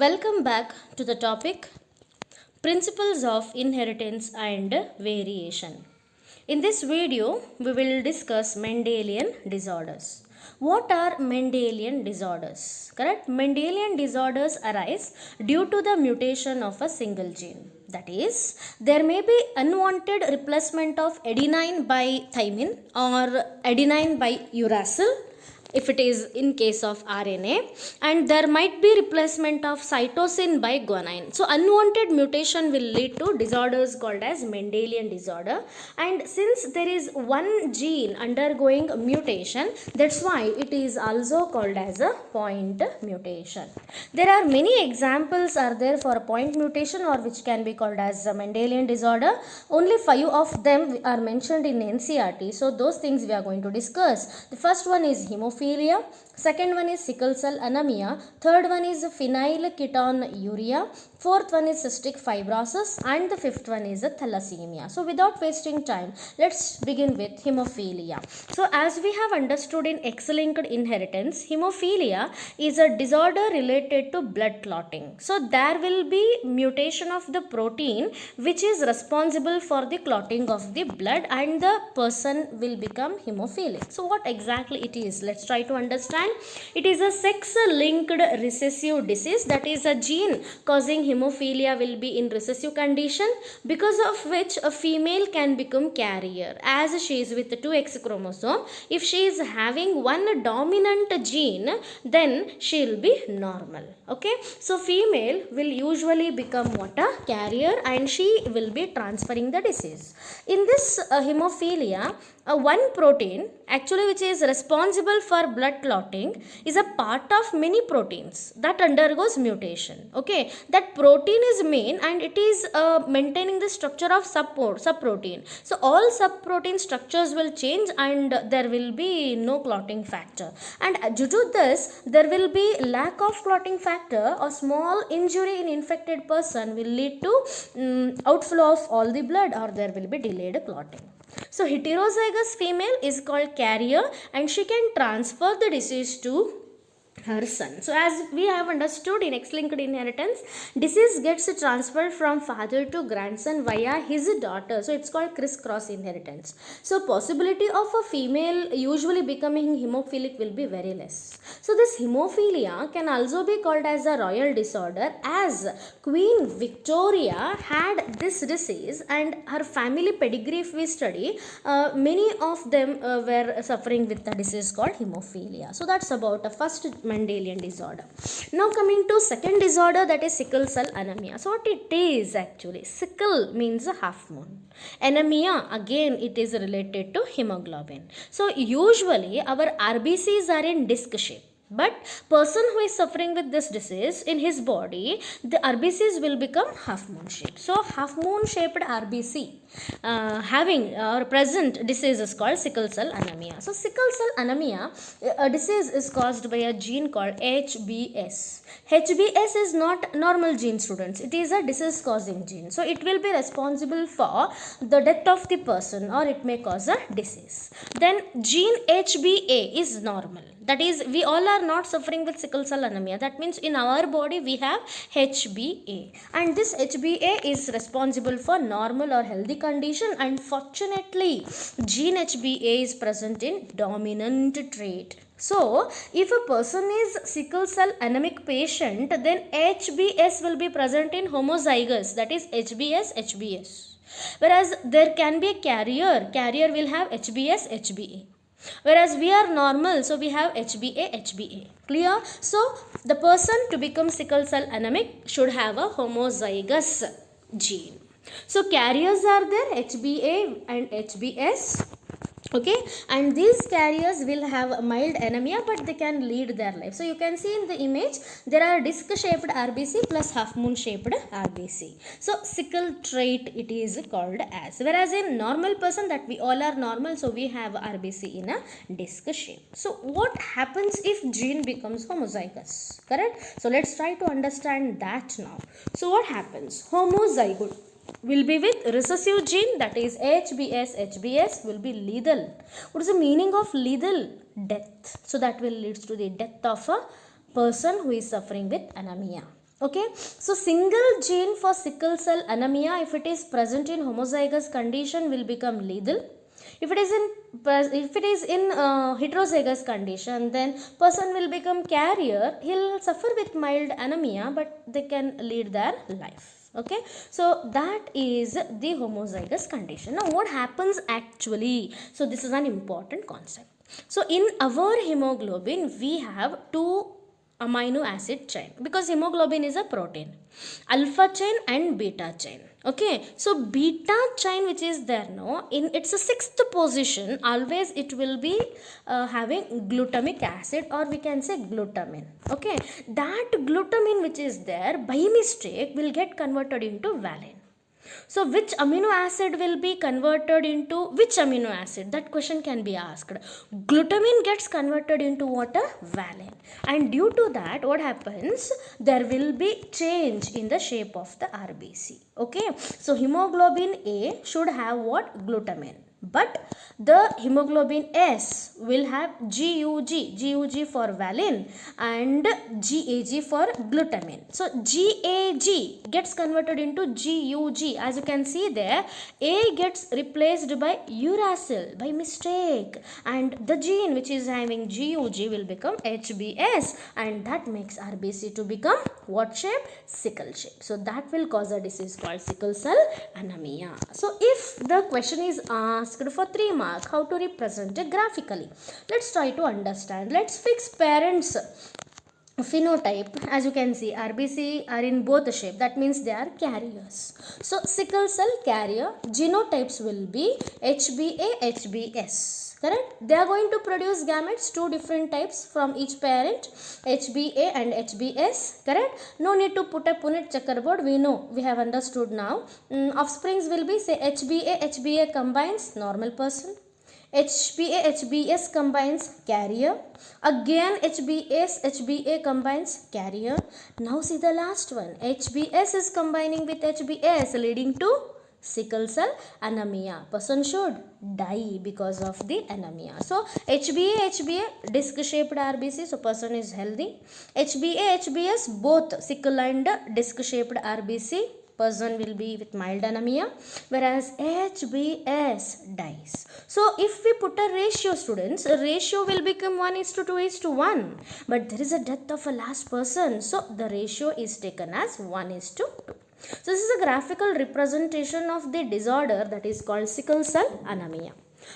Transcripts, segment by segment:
Welcome back to the topic Principles of Inheritance and Variation. In this video, we will discuss Mendelian disorders. What are Mendelian disorders? Correct? Mendelian disorders arise due to the mutation of a single gene. That is, there may be unwanted replacement of adenine by thymine or adenine by uracil if it is in case of RNA, and there might be replacement of cytosine by guanine. So unwanted mutation will lead to disorders called as Mendelian disorder, and since there is one gene undergoing mutation, that's why it is also called as a point mutation. There are many examples are there for a point mutation or which can be called as a Mendelian disorder. Only 5 of them are mentioned in NCERT, so those things we are going to discuss. The first one is hemophilia, second one is sickle cell anemia, third one is phenylketonuria, fourth one is cystic fibrosis, and the fifth one is thalassemia. So without wasting time, let's begin with hemophilia. So as we have understood in X-linked inheritance, hemophilia is a disorder related to blood clotting. So there will be mutation of the protein which is responsible for the clotting of the blood, and the person will become hemophilic. So what exactly it is? Let's try to understand. It is a sex-linked recessive disease, that is a gene causing hemophilia will be in recessive condition, because of which a female can become carrier as she is with 2X chromosome. If she is having one dominant gene, then she will be normal. Okay, so female will usually become what, a carrier, and she will be transferring the disease. In this hemophilia, one protein actually which is responsible for blood clotting is a part of many proteins that undergoes mutation. Okay, that protein is main and it is maintaining the structure of subprotein. So all subprotein structures will change and there will be no clotting factor, and due to this there will be lack of clotting factor. A small injury in infected person will lead to outflow of all the blood, or there will be delayed clotting. So heterozygous female is called carrier and she can transfer the disease to her son. So as we have understood in X-linked inheritance, disease gets transferred from father to grandson via his daughter. So it's called crisscross inheritance. So possibility of a female usually becoming hemophilic will be very less. So this hemophilia can also be called as a royal disorder, as Queen Victoria had this disease and her family pedigree, if we study, many of them were suffering with the disease called hemophilia. So that's about the first Mendelian disorder. Now coming to second disorder, that is sickle cell anemia. So what it is actually? Sickle means a half moon. Anemia, again it is related to hemoglobin. So usually our RBCs are in disc shape. But person who is suffering with this disease, in his body, the RBCs will become half moon shaped. So half moon shaped RBC having or present disease is called sickle cell anemia. So sickle cell anemia, a disease is caused by a gene called HBS. HBS is not normal gene, students. It is a disease causing gene. So it will be responsible for the death of the person, or it may cause a disease. Then gene HBA is normal. That is, we all are not suffering with sickle cell anemia. That means in our body we have HBA, and this HBA is responsible for normal or healthy condition, and fortunately gene HBA is present in dominant trait. So if a person is sickle cell anemic patient, then HBS will be present in homozygous, that is HBS. Whereas there can be a carrier will have HBA. Whereas we are normal, so we have HBA. Clear? So the person to become sickle cell anemic should have a homozygous gene. So carriers are there, HBA and HBS. Okay, and these carriers will have mild anemia, but they can lead their life. So you can see in the image there are disc shaped RBC plus half moon shaped RBC. So sickle trait it is called as. Whereas in normal person, that we all are normal, so we have RBC in a disc shape. So what happens if gene becomes homozygous? Correct? So let's try to understand that now. So what happens? Homozygote will be with recessive gene, that is HBS will be lethal. What is the meaning of lethal? Death. So that will lead to the death of a person who is suffering with anemia. Okay, so single gene for sickle cell anemia, if it is present in homozygous condition, will become lethal. If it is in heterozygous condition, then person will become carrier. He'll suffer with mild anemia, but they can lead their life. Okay, so that is the homozygous condition. Now what happens actually? So this is an important concept. So in our hemoglobin we have two amino acid chain, because hemoglobin is a protein, alpha chain and beta chain. Okay, so beta chain which is there now, in its a sixth position, always it will be having glutamic acid, or we can say glutamine. Okay, that glutamine which is there by mistake will get converted into valine. So which amino acid will be converted into which amino acid? That question can be asked. Glutamine gets converted into what? Valine. And due to that, what happens? There will be change in the shape of the RBC. Okay. So hemoglobin A should have what? Glutamine. But the hemoglobin S will have GUG for valine and GAG for glutamine. So GAG gets converted into GUG. As you can see there, A gets replaced by uracil by mistake, and the gene which is having GUG will become HBS, and that makes RBC to become what shape? Sickle shape. So that will cause a disease called sickle cell anemia. So if the question is asked for 3 marks, how to represent it graphically? Let's try to understand. Let's fix parents phenotype. As you can see, RBC are in both shape, that means they are carriers. So sickle cell carrier genotypes will be HBA, HBS. Correct? They are going to produce gametes, 2 different types from each parent, HBA and HBS. Correct? No need to put a Punnett checkerboard. We know, we have understood now. Offsprings will be, say, HBA, HBA combines normal person. HBA, HBS combines carrier. Again HBS, HBA combines carrier. Now see the last one. HBS is combining with HBS, leading to sickle cell anemia. Person should die because of the anemia. So HBA, HBA disc shaped RBC, so person is healthy. HBA, HBS both sickle and disc shaped RBC, person will be with mild anemia, whereas HBS dies. So if we put a ratio, students, a ratio will become 1:2:1, but there is a death of a last person, so the ratio is taken as 1:2. So this is a graphical representation of the disorder that is called sickle cell anemia.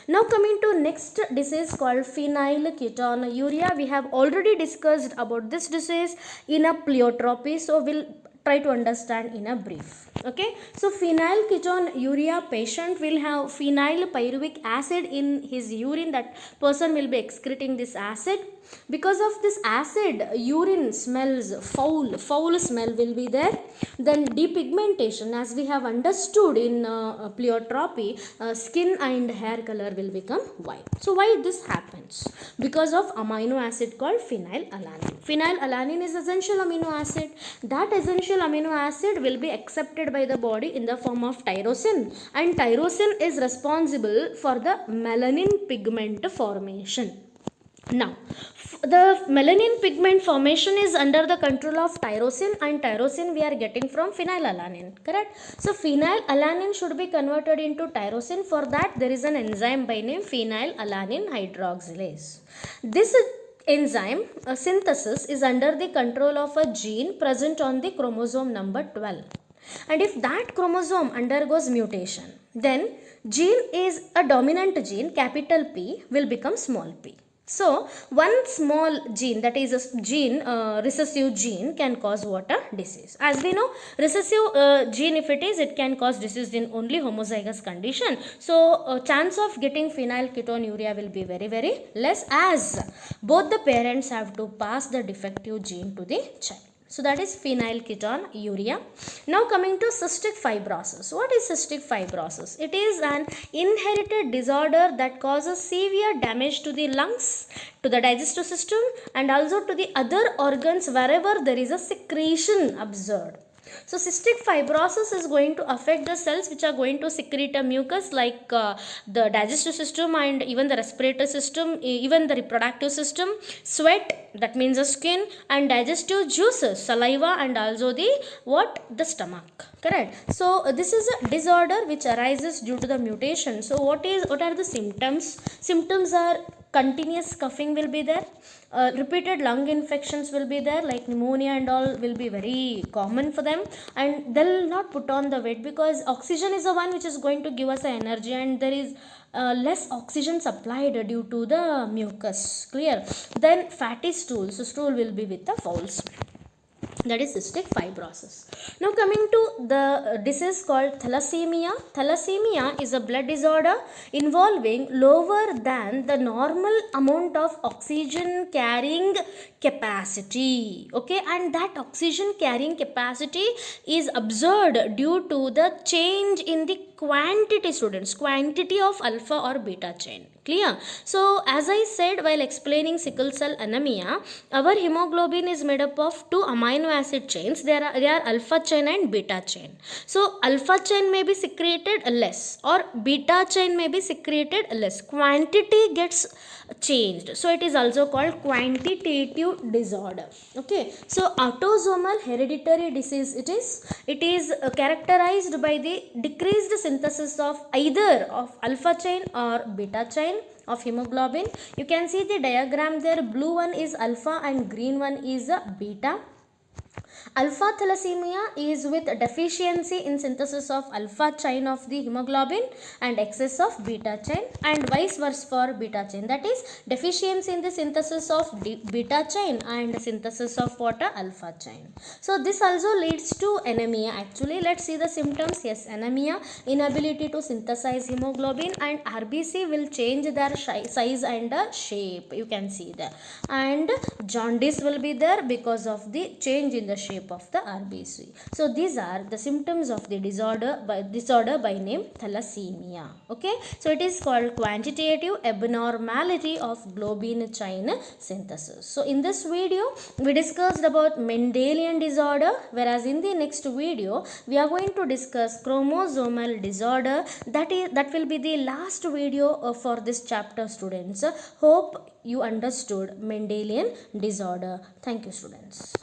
Now coming to next disease called phenylketonuria. We have already discussed about this disease in a pleiotropy, so we'll try to understand in a brief. Okay, so phenylketonuria patient will have phenylpyruvic acid in his urine. That person will be excreting this acid. Because of this acid, urine smells foul smell will be there. Then depigmentation, as we have understood in pleiotropy, skin and hair color will become white. So why this happens? Because of amino acid called phenylalanine. Phenylalanine is essential amino acid. That essential amino acid will be accepted by the body in the form of tyrosine, and tyrosine is responsible for the melanin pigment formation. Now, the melanin pigment formation is under the control of tyrosine, and tyrosine we are getting from phenylalanine, correct? So, phenylalanine should be converted into tyrosine. For that, there is an enzyme by name phenylalanine hydroxylase. This enzyme synthesis is under the control of a gene present on the chromosome number 12. And if that chromosome undergoes mutation, then gene is a dominant gene, capital P, will become small p. So, one small gene, that is a gene, recessive gene, can cause what? A disease. As we know, recessive gene, if it is, it can cause disease in only homozygous condition. So, chance of getting phenylketonuria will be very, very less, as both the parents have to pass the defective gene to the child. So that is phenylketonuria. Now coming to cystic fibrosis. What is cystic fibrosis? It is an inherited disorder that causes severe damage to the lungs, to the digestive system, and also to the other organs wherever there is a secretion observed. So cystic fibrosis is going to affect the cells which are going to secrete a mucus, like the digestive system and even the respiratory system, even the reproductive system, sweat, that means the skin, and digestive juices, saliva, and also the what, the stomach. Correct. So this is a disorder which arises due to the mutation. So what are the symptoms? Symptoms are continuous coughing will be there, repeated lung infections will be there, like pneumonia and all will be very common for them, and they'll not put on the weight because oxygen is the one which is going to give us the energy, and there is less oxygen supplied due to the mucus. Clear? Then fatty stool, so stool will be with the foul smell. That is cystic fibrosis. Now coming to the disease called thalassemia. Thalassemia is a blood disorder involving lower than the normal amount of oxygen carrying capacity. Okay, and that oxygen carrying capacity is observed due to the change in the quantity, students, quantity of alpha or beta chain. Clear? So as I said while explaining sickle cell anemia, our hemoglobin is made up of two amino acid chains. They are alpha chain and beta chain. So alpha chain may be secreted less or beta chain may be secreted less. Quantity gets changed, so it is also called quantitative disorder. Okay, so autosomal hereditary disease, it is characterized by the decreased synthesis of either of alpha chain or beta chain of hemoglobin. You can see the diagram there. Blue one is alpha and green one is beta. Alpha thalassemia is with deficiency in synthesis of alpha chain of the hemoglobin and excess of beta chain, and vice versa for beta chain, that is deficiency in the synthesis of beta chain and synthesis of what, alpha chain. So this also leads to anemia. Actually, let's see the symptoms. Yes, anemia, inability to synthesize hemoglobin, and RBC will change their size and shape. You can see there, and jaundice will be there because of the change in the shape of the RBC. So these are the symptoms of the disorder by name thalassemia. Okay, so it is called quantitative abnormality of globin chain synthesis. So in this video we discussed about Mendelian disorder, whereas in the next video we are going to discuss chromosomal disorder. That will be the last video for this chapter, students. Hope you understood Mendelian disorder. Thank you, students.